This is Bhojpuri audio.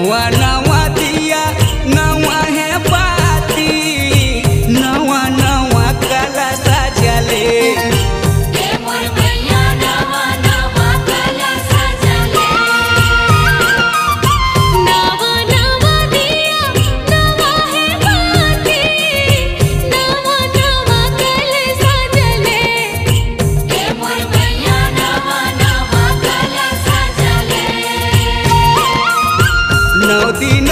नवा नवा दिया नवा है बाती नवा नवा कला सजले नौ दिन